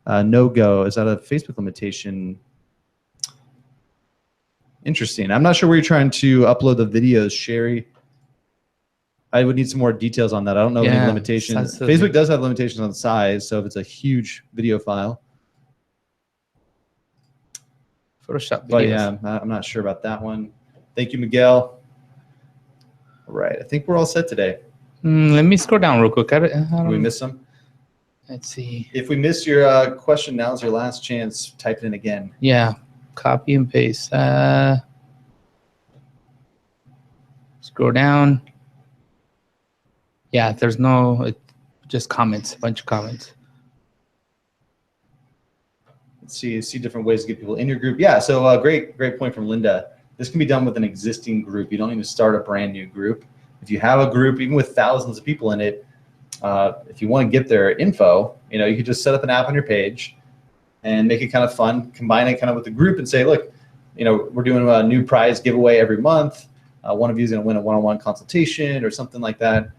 no-go. Is that a Facebook limitation? Interesting. I'm not sure where you're trying to upload the videos, Sherry. I would need some more details on that. I don't know any limitations. Facebook does have limitations on size, so if it's a huge video file. Photoshop videos. But yeah, I'm not sure about that one. Thank you, Miguel. All right, I think we're all set today. Let me scroll down real quick. Did we miss some? Let's see. If we missed your question, now's your last chance. Type it in again. Yeah, copy and paste. Scroll down. Yeah, there's just comments, a bunch of comments. Let's see different ways to get people in your group. Yeah, so great point from Linda. This can be done with an existing group. You don't need to start a brand new group. If you have a group, even with thousands of people in it, if you want to get their info, you could just set up an app on your page and make it kind of fun, combine it kind of with the group and say, look, we're doing a new prize giveaway every month. One of you is going to win a one-on-one consultation or something like that.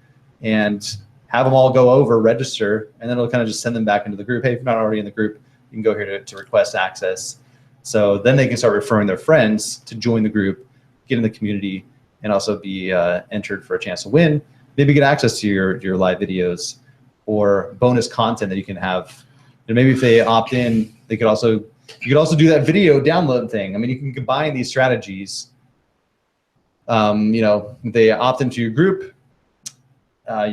And have them all go over, register, and then it'll kind of just send them back into the group. Hey, if you're not already in the group, you can go here to request access. So then they can start referring their friends to join the group, get in the community, and also be entered for a chance to win. Maybe get access to your live videos or bonus content that you can have. And maybe if they opt in, you could also do that video download thing. I mean, you can combine these strategies. They opt into your group.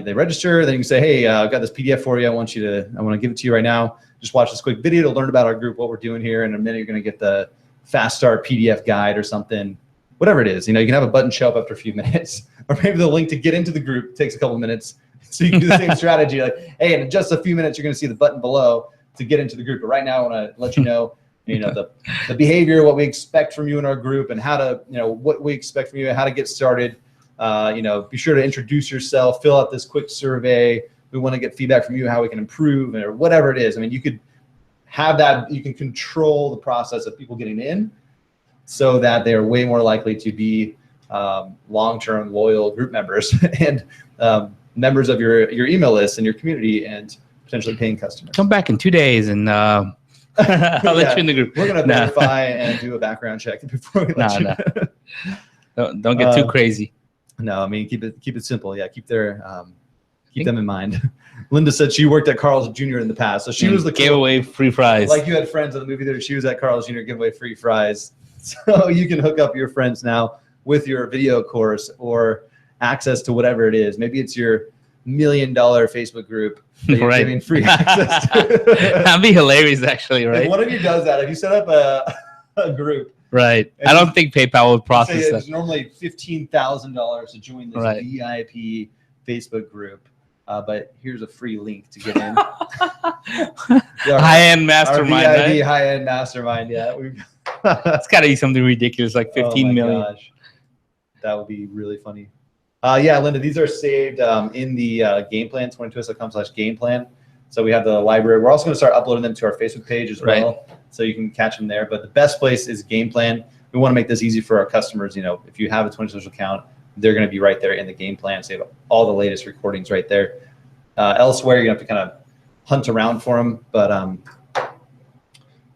They register, then you can say, hey, I've got this PDF for you. I want to give it to you right now. Just watch this quick video to learn about our group, what we're doing here. And in a minute, you're going to get the fast start PDF guide or something, whatever it is. You can have a button show up after a few minutes, or maybe the link to get into the group takes a couple of minutes. So you can do the same strategy. Like, hey, in just a few minutes, you're going to see the button below to get into the group. But right now, I want to let you know, the behavior, what we expect from you in our group, and how to, what we expect from you, and how to get started. Be sure to introduce yourself, fill out this quick survey. We want to get feedback from you, how we can improve, or whatever it is. I mean, you could have that, you can control the process of people getting in so that they're way more likely to be long-term loyal group members and members of your email list and your community and potentially paying customers. Come back in 2 days and I'll let you in the group. We're going to verify and do a background check before we let you know. Don't get too crazy. No, I mean, keep it simple. Yeah, keep them in mind. Linda said she worked at Carl's Jr. in the past, so she was the gave away free fries. Like you had friends at the movie theater, she was at Carl's Jr. giving away free fries. So you can hook up your friends now with your video course or access to whatever it is. Maybe it's your $1 million Facebook group that you're giving free access to. That'd be hilarious, actually, right? If one of you does that, if you set up a group. Right. I don't think PayPal would process that. It's normally $15,000 to join this VIP Facebook group. But here's a free link to get in. High-end mastermind. Our VIP high-end mastermind, yeah. It's got to be something ridiculous, like 15 million. Gosh. That would be really funny. Yeah, Linda, these are saved in the game plan, 22social.com/game plan. So we have the library. We're also going to start uploading them to our Facebook page as well, so you can catch them there. But the best place is game plan. We want to make this easy for our customers. If you have a 22Social account, they're going to be right there in the game plan. So you have all the latest recordings right there. Elsewhere, you have to kind of hunt around for them, but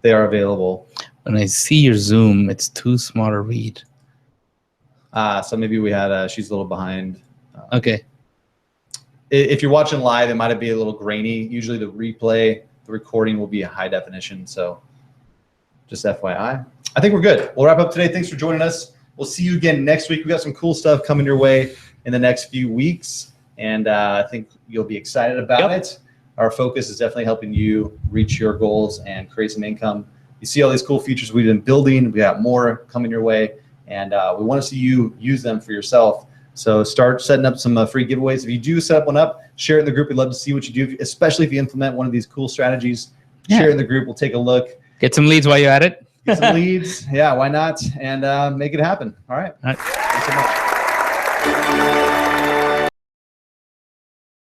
they are available. When I see your Zoom, it's too small to read. So maybe we had she's a little behind. Okay. If you're watching live, it might be a little grainy. Usually the replay, the recording will be a high definition. So just FYI. I think we're good. We'll wrap up today. Thanks for joining us. We'll see you again next week. We got some cool stuff coming your way in the next few weeks, and I think you'll be excited about it. Our focus is definitely helping you reach your goals and create some income. You see all these cool features we've been building. We got more coming your way, and we want to see you use them for yourself. So start setting up some free giveaways. If you do set up one up, share it in the group. We'd love to see what you do, especially if you implement one of these cool strategies. Share it in the group. We'll take a look. Get some leads while you're at it. Get some leads. Yeah, why not? And make it happen. All right. All right. Thanks so much.